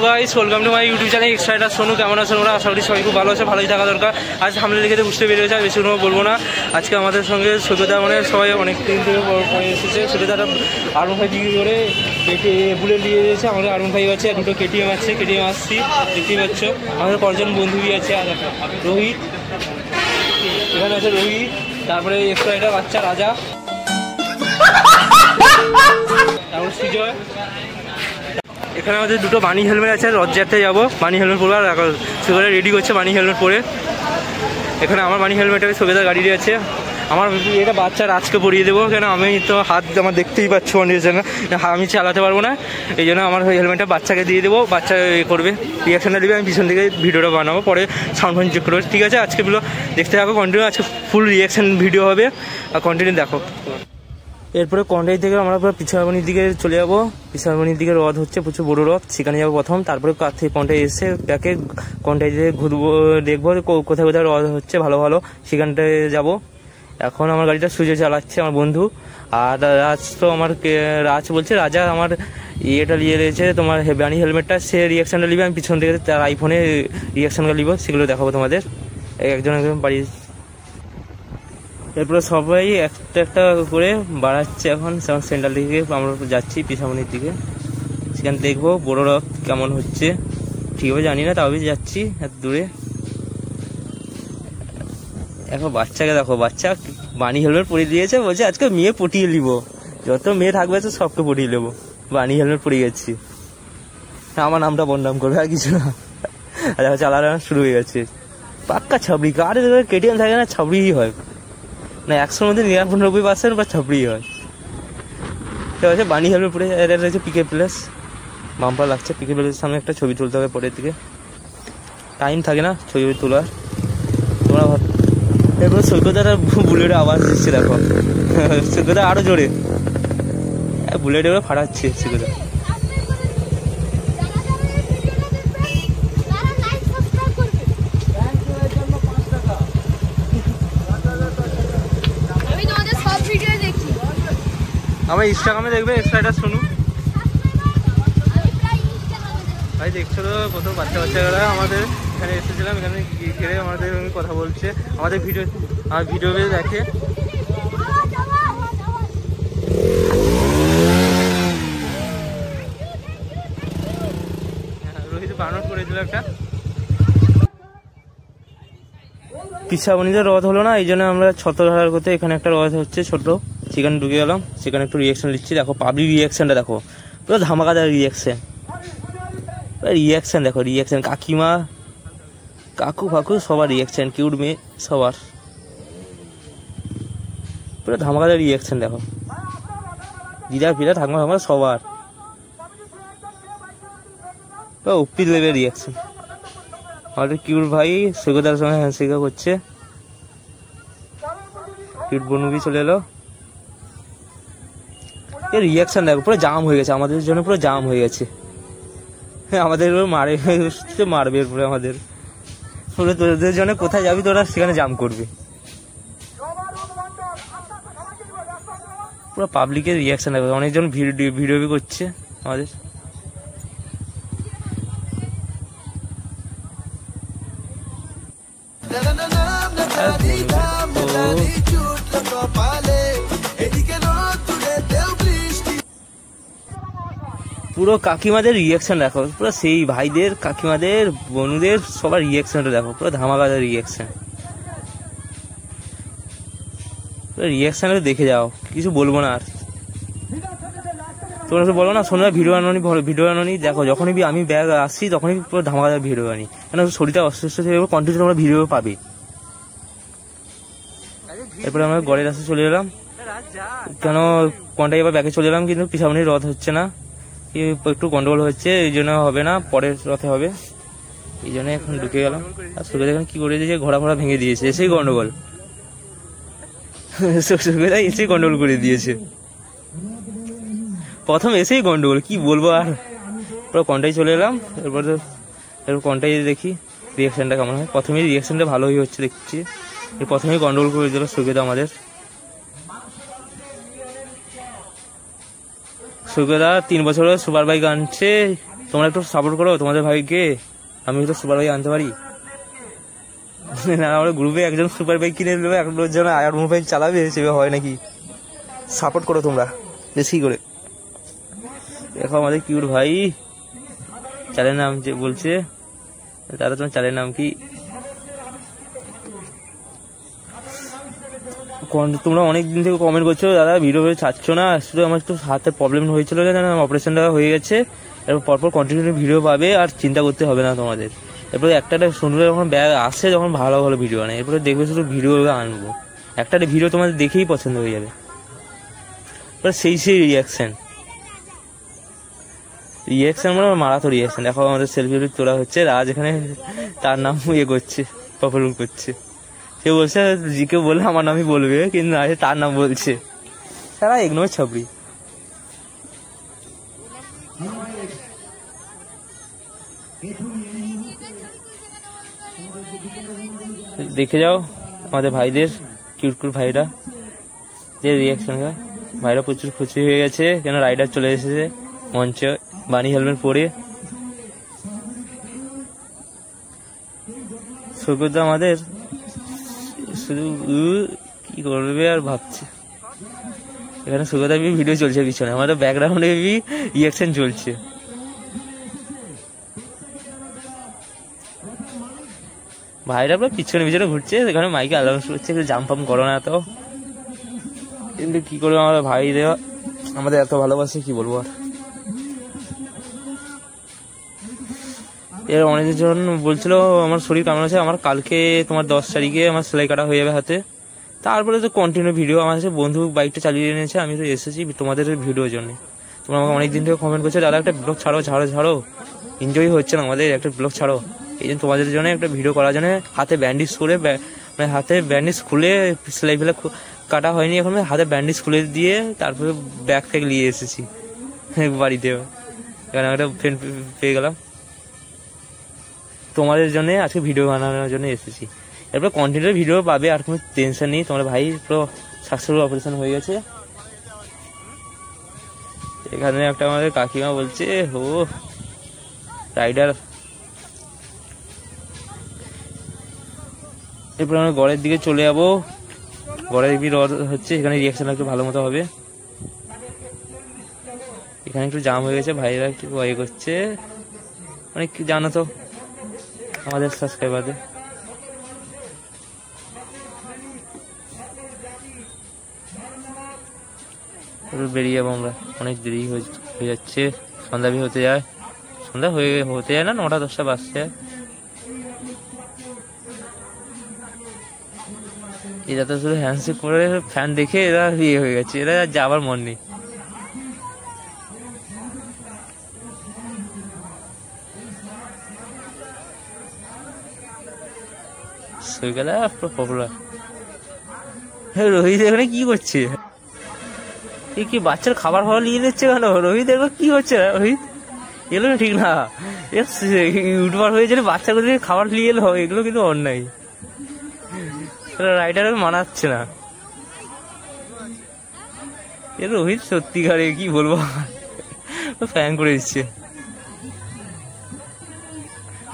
Hello guys, welcome to my YouTube channel extra rider Sonu. কেমন আছেন ওরা? আশা করি সবাই খুব ভালো আছে, ভালোই থাকা দরকার। আজ সামনে লিখে বুঝতে পেরেছে, বেশি কোনো বলবো না। আজকে আমাদের সঙ্গে সুবিধা মানে সবাই অনেক দিন থেকে পরে এসেছে। সুবিধাটা আরুন ভাই বিক্রি করে বুলেট নিয়ে এসেছে। আমাদের আরুন ভাই আছে, দুটো কেটিএম আছে, কেটিএম আসছি দেখতেই পাচ্ছ। আমাদের কয়েকজন বন্ধুই আছে, আর রোহিত এখানে আছে, রোহিত, তারপরে এক্সট্রা রাইডার বাচ্চা রাজা, তারপর সুজয়। এখানে আমাদের দুটো বানি হেলমেট আছে, রথযাত্রে যাবো, বানি হেলমেট পরে আর সুবিধা রেডি করছে বানি হেলমেট পরে। এখানে আমার বানি হেলমেটের সুবিধা গাড়ি আছে। আমার এটা বাচ্চা রাজকে পরিয়ে দেবো, কেন আমি তো হাত আমার দেখতেই পাচ্ছ কন্ডিশন, আমি চালাতে পারবো না, এই জন্য আমার হেলমেটটা বাচ্চাকে দিয়ে দেবো। বাচ্চা এ করবে, রিয়াকশানটা দেবে, আমি পিছন থেকে ভিডিওটা বানাবো, পরে সাউন্ড ফাউন্ড চেক করবো। ঠিক আছে, আজকেগুলো দেখতে থাকো কন্টিনিউ, আজকে ফুল রিয়াকশান ভিডিও হবে, আর কন্টিনিউ দেখো। এরপরে কন্টাই থেকে আমরা পিছাবনির দিকে চলে যাবো। পিছাবনির দিকে রথ হচ্ছে, প্রচুর বড়ো রথ, সেখানে যাবো প্রথম। তারপরে কাছ থেকে কন্টাই এসে ব্যাকে কন্টাই থেকে ঘুরবো, দেখবো কোথায় কোথায় রথ হচ্ছে ভালো ভালো, সেখানটায় যাবো। এখন আমার গাড়িটা সুজয় চালাচ্ছে, আমার বন্ধু। আর রাজ তো আমার রাজ বলছে, রাজা আমার ইয়েটা নিয়ে রয়েছে, তোমার বানি হেলমেটটা, সে রিয়াকশানটা নিবে, আমি পিছন থেকে তার আইফোনে রিয়াকশানটা নিব, সেগুলো দেখাবো তোমাদের। একজন একজন বাড়ি। এরপরে সবাই একটা একটা করে বাড়াচ্ছে। এখন সেন্টার দিকে আমরা যাচ্ছি, পিছামনির দিকে, সেখানে দেখবো বড় রথ কেমন হচ্ছে, ঠিকভাবে জানি না, তবে যাচ্ছি এত দূরে। এখন বাচ্চাকে দেখো, বাচ্চা বানি হেলমেট পরিয়ে দিয়েছে, বলছে আজকে মেয়ে পটিয়ে নিব, যত মেয়ে থাকবে তো সবকে পটিয়ে নেবো, বানি হেলমেট পরিয়ে গেছি। আমার নামটা বদনাম করবে আর কিছু না। দেখো চালানো শুরু হয়ে গেছে, পাক্কা ছাবড়ি। কার কেটিএম থাকে না, ছাবড়িই হয় না, 100-র মধ্যে 99% বা ছাপড়ি হয়। ঠিক আছে, বানি হেলমেট পরে এটা রয়েছে পিকে প্লেস, বাম্পার লাগছে। পিকে প্লেসের সামনে একটা ছবি তুলতে হবে পরের দিকে, টাইম থাকে না ছবি তোলার। তোমরা এরপরে সৈকতার বুলেটে আওয়াজ দিচ্ছে, দেখো সৈকতা আরো জোরে বুলেটে এবার ফাটাচ্ছে সৈকতা। আমার ইনস্টাগ্রামে দেখবে এক্সট্রা রাইডার সোনু ভাই। দেখছো তো কত বাচ্চা বাচ্চারা আমাদের এখানে এসেছিলাম, এখানে ঘিরে আমাদের কথা বলছে, আমাদের ভিডিও দেখে। রোহিত বানর করে দিল একটা। পিছাবনিতে রথ হলো না, এই জন্য আমরা ছত্রধার করতে এখানে একটা রথ হচ্ছে ছোট, সেখানে ঢুকে গেলাম, সেখানে একটু রিয়াকশন দিচ্ছি। দেখো পাবলিক রিয়াকশনটা দেখো, পুরো ধামাকাদার রিয়াকশন দেখো, রিয়াকশন কাকিমা কাকু ফাকু সবার রিয়াকশন, কিউট মেয়ে সবার, পুরো ধামাকাদার রিয়াকশন দেখো, দিদা ফিরা ঠাকুমা ঠাকুমা সবার উপি লেভেল রিয়াকশন। আমাদের কিউট ভাই সৈকতার সঙ্গে হ্যান্ডশেক করছে, কিউট বনুবি চলে এলো। এর রিয়াকশন দেখো, পুরো জাম হয়ে গেছে, আমাদের জন্য পুরো জাম হয়ে গেছে। আমাদের মারবে এরপরে আমাদের, তোদের জন্য কোথায় যাবি তোরা সেখানে জাম করবে। পুরো পাবলিকের রিয়াকশন দেখো, অনেকজন ভিডিও করছে আমাদের। পুরো কাকিমাদের রিয়াকশন দেখো, পুরো সেই ভাইদের কাকিমাদের বনুদের সবার রিয়াকশনটা দেখো, পুরো ধামাকাদার রিয়াকশন। রিয়াকশনটা দেখে যাও, কিছু বলবো না আর। তোমরা বলো না শোনো ভিডিও আনোনি, দেখো যখনই আমি ব্যাগ আসছি তখনই পুরো ধামাকাদার ভিডিও আনি, কেন শরীরটা অসুস্থ থেকে কন্টিনিউ তোমরা ভিডিও পাবে। এরপরে আমরা গড়ের রাস্তায় চলে এলাম, কেন কোনটাই এবার ব্যাগে চলে এলাম, কিন্তু পিছাবনির রথ হচ্ছে না, একটু গন্ডগোল হচ্ছে, এই জন্য হবে না, পরের রথে হবে, এই জন্য এখন ঢুকে গেলাম। আর সুবিধা এখন কি করে দিয়েছে, ঘোড়া ভেঙে দিয়েছে, এসেই গন্ডগোল, সুবিধা এসেই গন্ডগোল করে দিয়েছে, প্রথম এসেই গন্ডগোল, কি বলবো আর। পুরো কন্টাই চলে এলাম, এরপর কন্টাই দেখি রিয়াকশনটা কেমন হয়। প্রথমেই রিয়াকশনটা ভালোই হচ্ছে দেখছি, প্রথমেই গন্ডগোল করে দিল সুবিধা আমাদের। সুবিধা 3 বছরের সুপার বাইক আনছে, তোমরা একটু সাপোর্ট করো তোমাদের ভাইকে, আমি তো সুপার বাইক আনতে পারি না। আমরা গ্রুপে একজন সুপার বাইক কিনে নেবে, একজন আর মোবাইল চালাবে, সেভাবে হয় নাকি? সাপোর্ট করো তোমরা বেশি করে। দেখো আমাদের কিউট ভাই, চ্যানেলের নাম যে বলছে দাদা, তোমার চ্যানেলের নাম কি? তোমরা অনেক দিন থেকে কমেন্ট করছো দাদা ভিডিও ছাড়ছ না, শুধু আমার একটু হাতের প্রবলেম হয়েছিল, অপারেশনটা হয়ে গেছে, এরপর পরপর কন্টিনিউ ভিডিও পাবে, আর চিন্তা করতে হবে না তোমাদের। এরপরে একটা শুনবে যখন ব্যাগ আসে, যখন ভালো ভালো ভিডিও আনে, এরপরে দেখবে শুধু ভিডিও আনবো, একটা ভিডিও তোমাদের দেখেই পছন্দ হয়ে যাবে। এবার সেই রিয়াকশন মানে মারাত্মক রিয়াকশন। দেখো আমাদের সেলফি তোলা হচ্ছে, রাজ এখানে তার নাম করছে, পপুলার করছে। সে বলছে জিকে বলে আমার নামই বলবে, কিন্তু তার নাম বলছে, সারা এগনোর ছাপড়ি। দেখে যাও আমাদের ভাইদের, কিউট কিউট ভাইরা যে রিয়াকশন, ভাইরা প্রচুর খুশি হয়ে গেছে, কেন রাইডার চলে এসেছে মঞ্চে বানি হেলমেট পরে। সৈকত আমাদের শুধু কি করবে আর ভাবছে, এখানে সৈকত ভিডিও চলছে পিছনে, আমাদের ব্যাকগ্রাউন্ডে রিয়াকশন চলছে। ভাইরা আপনার পিছনে পিছনে ঘুরছে, এখানে মাইকে অ্যালাউন্স করছে জাম্প ফাম্প করো না তো, কিন্তু কি করবো আমাদের ভাইরা আমাদের এত ভালোবাসে, কি বলবো আর। এর অনেকজন বলছিল আমার শরীর কেমন আছে, আমার কালকে তোমার 10 তারিখে আমার সেলাই কাটা হয়ে যাবে হাতে। তারপরে তো কন্টিনিউ ভিডিও, আমার কাছে বন্ধু বাইকটা চালিয়ে নিয়েছে, আমি তো এসেছি তোমাদের ভিডিওর জন্য। তোমরা আমাকে অনেকদিন থেকে কমেন্ট করছো দাদা একটা ব্লগ ছাড়ো, এনজয় হচ্ছে না আমাদের, একটা ব্লগ ছাড়ো। এই জন্য তোমাদের জন্য একটা ভিডিও করার জন্য হাতে ব্যান্ডেজ করে, মানে হাতে ব্যান্ডেজ খুলে, সেলাই ফেলে কাটা হয়নি এখন, হাতে ব্যান্ডেজ খুলে দিয়ে তারপরে ব্যাগ থেকে নিয়ে এসেছি বাড়িতে। এখানে একটা ফ্রেন্ড পেয়ে গেলাম, তোমাদের জন্য আজকে ভিডিও বানানোর জন্য এসেছি। এরপর কন্টিনিউ ভিডিও পাবে, আর কোনো টেনশন নেই। তোমার ভাই পুরো সাকসেসফুল অপারেশন হয়ে গেছে। এখানে একটা আমাদের কাকিমা বলছে ও রাইডার। এরপর আমরা গড়ের দিকে চলে যাবো, গড়ের রদ হচ্ছে, এখানে রিয়াকশন একটু ভালো মতো হবে। এখানে একটু জাম হয়ে গেছে, ভাইরা একটু ভয় করছে, অনেক জানো তো আমাদের সাবস্ক্রাইবারদের। বেরিয়ে যাবো আমরা, অনেক দেরি হয়ে যাচ্ছে, সন্ধ্যা হতে যায়, সন্ধ্যা হতে যায় না, 9টা-10টা বাজছে। এরা তো শুধু হ্যান্ডশেক করে ফ্যান দেখে এরা ইয়ে হয়ে গেছে, এরা যাবার মন নেই। সৈকত পপুলার। রোহিত এখানে কি করছে? কি বাচ্চার খাবার নিয়ে নিচ্ছে কেন? রোহিত এবার কি হচ্ছে? রোহিত এগুলো ঠিক না, ইউটিউবার হয়ে যদি বাচ্চাগুলোকে খাবার নিয়ে এলো, এগুলো কিন্তু অন্যায়, রাইডার মানাচ্ছে না। রোহিত সত্যিকারে কি বলবো, ফ্যান করে দিচ্ছে,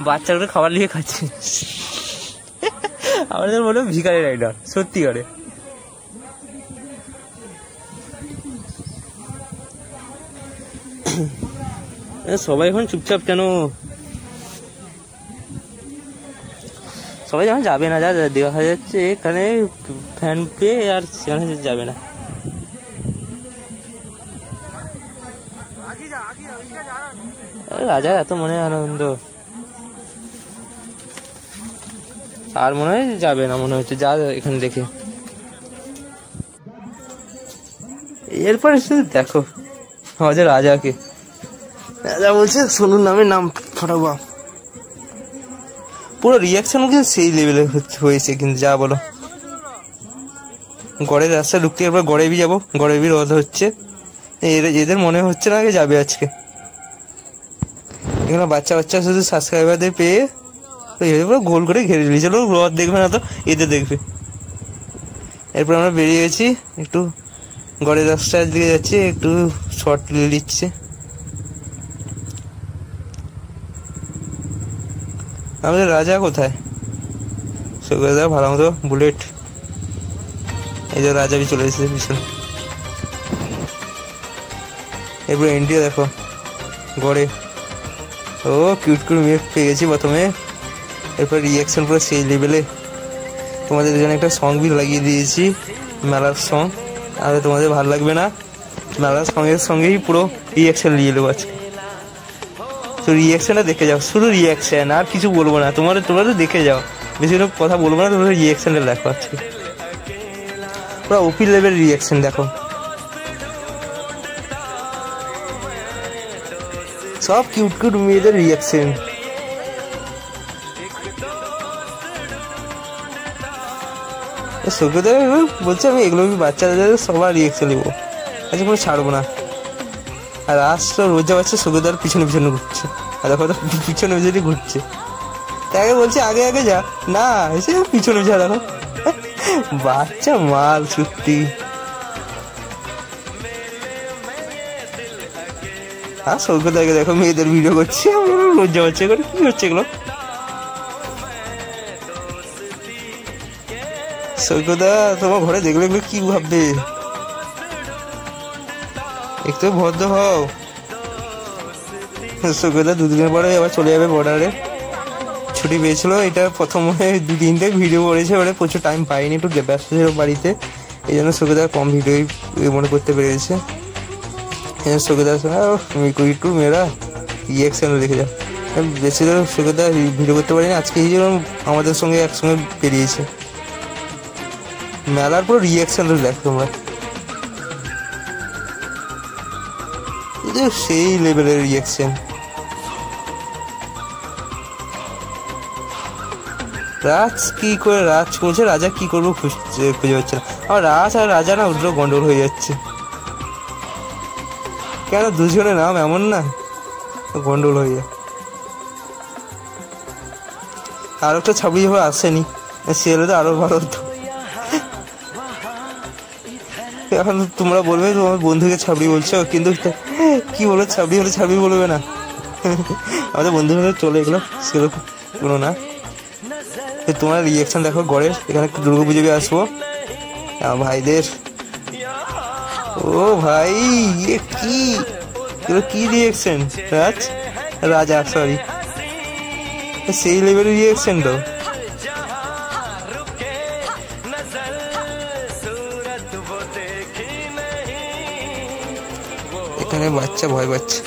বাচ্চাগুলো খাবার নিয়ে খাচ্ছে। আমাদের মনে হয় ভিখারি রাইডার সত্যিকারে। সবাই এখন চুপচাপ কেন? সবাই যখন যাবে না, যা দেখা যাচ্ছে এখানে ফ্যান পেয়ে আর সেখানে যাবে না। রাজা এত মনে আনন্দ, আর মনে হয় যাবে না, মনে হচ্ছে যা এখানে দেখে। এরপরে শুধু দেখো আমাদের রাজাকে, রাজা বলছে সোনুর নামের নাম ফাটাবো। পুরো রিয়াকশন কিন্তু সেই লেভেলে হয়েছে, কিন্তু যা বলো। গড়ের রাস্তা ঢুকতে, এরপর গড়েবি যাবো, গড়েবি রদ হচ্ছে, এদের মনে হচ্ছে না যাবে আজকে। এখানে বাচ্চা বাচ্চা শুধু সাবস্ক্রাইবারদের পেয়ে পুরো গোল করে ঘিরে দিয়েছিল, রদ দেখবে না তো এদের দেখবে। এরপর আমরা বেরিয়ে গেছি, একটু গড়ের রাস্তার দিকে যাচ্ছি, একটু শর্ট নিচ্ছে। আমাদের রাজা কোথায়? সুগদা ভালো মতো বুলেট, এই যে রাজা চলে এসেছে পিছনে। এরপরে এন্ট্রি দেখো গড়ে, ও কিউট কিউট মেয়ে পেয়ে গেছি প্রথমে। এরপর রিয়াকশন পুরো সেই লেভেলে। তোমাদের জন্য একটা সং বি লাগিয়ে দিয়েছি, মেলার সং। আর তোমাদের ভালো লাগবে না, মেলার সঙ্গের সঙ্গেই পুরো রিয়াকশন নিয়ে নেবো আজকে। তো রিয়াকশনটা দেখে যাও, শুধু রিয়াকশন, আর কিছু বলবো না। তোমরা তো দেখে যাও, বেশি কথা বলবো না, তোমরা রিয়াকশনটা দেখো আজকে। পুরো ওপি লেভেল রিয়াকশন দেখো, সব কিউট কিউট মেয়েদের রিয়াকশন। সুখদা বলছে আমি এগুলো বাচ্চাদের সবার রিয়াকশন নেবো, আচ্ছা কোনো ছাড়বো না। আর আজ তো রোজা বাচ্চা সুখদার পিছনে পিছনে ঘুরছে, আর দেখো পিছনে পিছনে ঘুরছে। তাকে বলছে আগে আগে যা, না এসে পিছনে যা। দেখো বাচ্চা মাল সত্যি। আর সৌকতাকে দেখো মেয়েদের ভিডিও করছে, লজ্জা হচ্ছে করে, কি হচ্ছে এগুলো? সৌকতা তোমার ঘরে দেখলে এগুলো কি ভাববে? একটু ভদ্র হও। সৌকতা দুদিনের পরে আবার চলে যাবে বর্ডারে, ছুটি পেয়েছিল। এটা প্রথম 2-3টে ভিডিও করেছে, ওরা প্রচুর টাইম পাইনি, একটু ব্যস্ত ছিল বাড়িতে, এই জন্য সৌকতা কম ভিডিওই মনে করতে পেরেছে। সুখদা একটু মেয়েরা রিয়াকশন দেখে যাও। বেশি ধর সুখদা ভিডিও করতে পারি না, আজকে এই জন্য আমাদের সঙ্গে একসঙ্গে বেরিয়েছে। মেলার পুরো রিয়াকশন দেখো তোমরা, সেই লেভেলের রিয়াকশন। রাজ কি করে, রাজ বলছে রাজা কি করবো খুঁজে পাচ্ছে না। আর রাজ আর রাজা না ওদের গন্ডগোল হয়ে যাচ্ছে, কেন দুজনের নাম এমন না, গন্ডগোল হয়ে যায়। আর একটা ছাবি যখন আসেনি, সে হলে তো আরো ভালো হতো। এখন তোমরা বলবে তোমার বন্ধুকে ছাবড়ি বলছো, কিন্তু কি বলবো, ছাবড়ি হলে ছাবড়ি বলবে না। আমাদের বন্ধু হলে চলে, এগুলো সেগুলো কোনো না। তোমার রিয়াকশন দেখো গড়ের, এখানে দুর্গা পুজোকে আসবো ভাইদের। ও ভাই কি রিয়াকশন, রাজা সরি, সেই লেভেলের রিয়াকশন তো। এখানে বাচ্চা ভয় পাচ্ছে।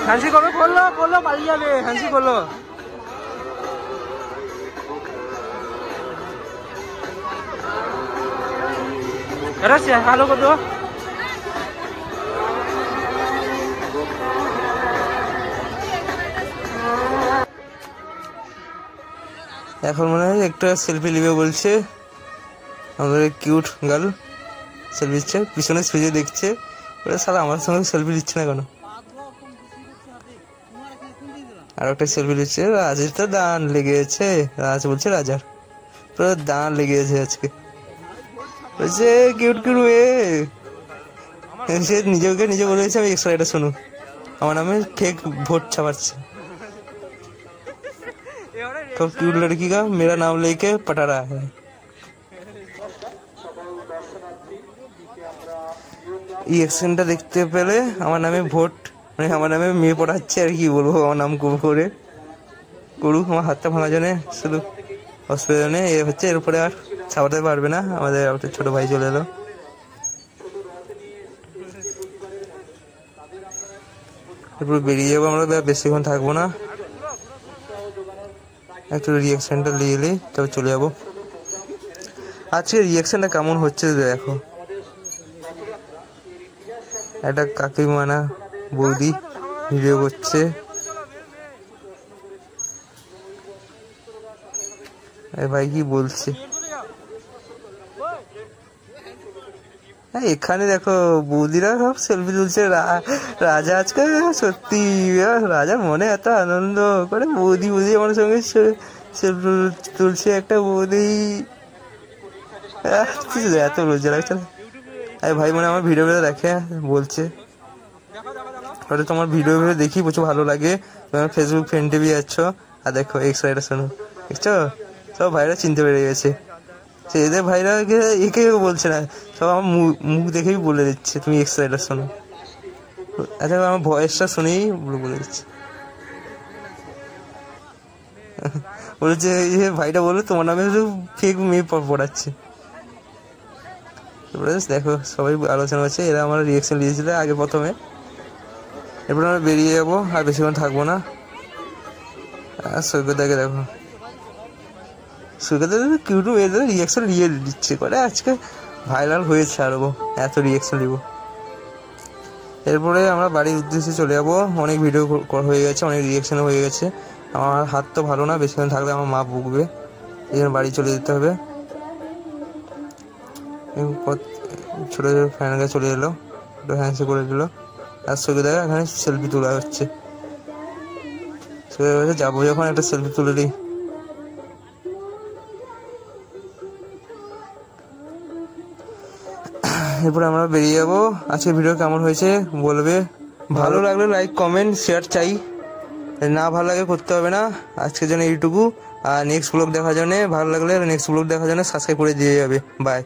হাসি করো, করলো পালিয়ে যাবে, হাসি করলো। ভালো করতো। এখন মনে হয় একটা সেলফি নিবে বলছে, আমাদের কিউট গার্ল সেলফি দিচ্ছে, পিছনে সুজে দেখছে, সারা আমার সঙ্গে সেলফি দিচ্ছে না কেন। আর একটা সেলফি দিচ্ছে, রাজের তো দান লেগেছে, রাজ বলছে রাজার পুরো দান লেগেছে আজকে। বলছে কিউট কিউট মেয়ে, সে নিজেকে নিজে বলেছে আমি এক্সট্রা এটা শুনুন, আমার নামে ফেক ভোট ছাপাচ্ছে। कब क्यूट लड़की का मेरा नाम लेके पटा रहा है। এই অ্যাকশনটা দেখতে পেলে আমার নামে ভোট, মানে আমার নামে মেয়ে পড়াচ্ছে, আর কি বলবো, আমার নাম করে করুক, আমার হাতটা ভাঙা জানে শুধু অসুবিধা নেই। এ হচ্ছে এরপরে আর ছাপাতে পারবে না, আমাদের একটা ছোট ভাই চলে এলো। এরপর বেরিয়ে যাবো আমরা, বেশিক্ষণ থাকবো না, একটু রিয়াকশনটা নিয়ে এলেই তবে চলে যাবো। আজকে রিয়াকশনটা কেমন হচ্ছে দেখো, একটা কাকিমানা বৌদি ভিডিও করছে, ভাই কি বলছে, এখানে দেখো বৌদিরা সব সেলফি তুলছে। রাজা আজকে সত্যি রাজার মনে এত আনন্দ করে, বৌদি আমার সঙ্গে সেলফি তুলছে। একটা বৌদি এত লজ্জা লাগছে না। ভাই মানে আমার ভিডিও দেখে বলছে, ওটা তোমার ভিডিও দেখি প্রচুর ভালো লাগে, তোমার ফেসবুক ফ্রেন্ডে বি যাচ্ছ। আর দেখো এক্স রাইডার শোনো, দেখছো সব ভাইরা চিনতে পেরে গেছে। সে এদের ভাইরা একে বলছে না, সব আমার মুখ দেখেই বলে দিচ্ছে তুমি এক্স রাইডার শোনো। আচ্ছা আমার ভয়েসটা শুনেই বলে দিচ্ছে। বলেছে ভাইটা বললো তোমার নামে ফেক মেয়ে পড়াচ্ছে। দেখো সবাই আলোচনা হচ্ছে, এরা আমার রিয়াকশন দিয়েছিল আগে প্রথমে। এরপর আমরা বেরিয়ে যাবো, আর বেশিক্ষণ থাকবো না। আর সৈকতদাকে দেখো, সৈকতদা কিউটু মেয়েদের রিয়াকশন নিয়ে দিচ্ছে করে, আজকে ভাইরাল হয়ে ছাড়বো এত রিয়াকশন দিব। এরপরে আমরা বাড়ির উদ্দেশ্যে চলে যাবো, অনেক ভিডিও হয়ে গেছে, অনেক রিয়াকশনও হয়ে গেছে। আমার হাত তো ভালো না, বেশিক্ষণ থাকলে আমার মা বকবে, এই জন্য বাড়ি চলে যেতে হবে। ছোটো ছোটো ফ্যান গায়ে চলে এলো, একটু হ্যান্ডসে করে দিল। আর সৈকত দেখা এখানে সেলফি তোলা হচ্ছে, যাবো যখন একটা সেলফি তুলে দিই। এরপরে আমরা বেরিয়ে যাবো। আজকে ভিডিও কেমন হয়েছে বলবে, ভালো লাগলে লাইক কমেন্ট শেয়ার চাই, না ভালো লাগে করতে হবে না। আজকের জন্য এইটুকু, আর নেক্সট ব্লগ দেখার জন্য ভালো লাগলে নেক্সট ব্লগ দেখার জন্য সাবস্ক্রাইব করে দিয়ে যাবে। বাই।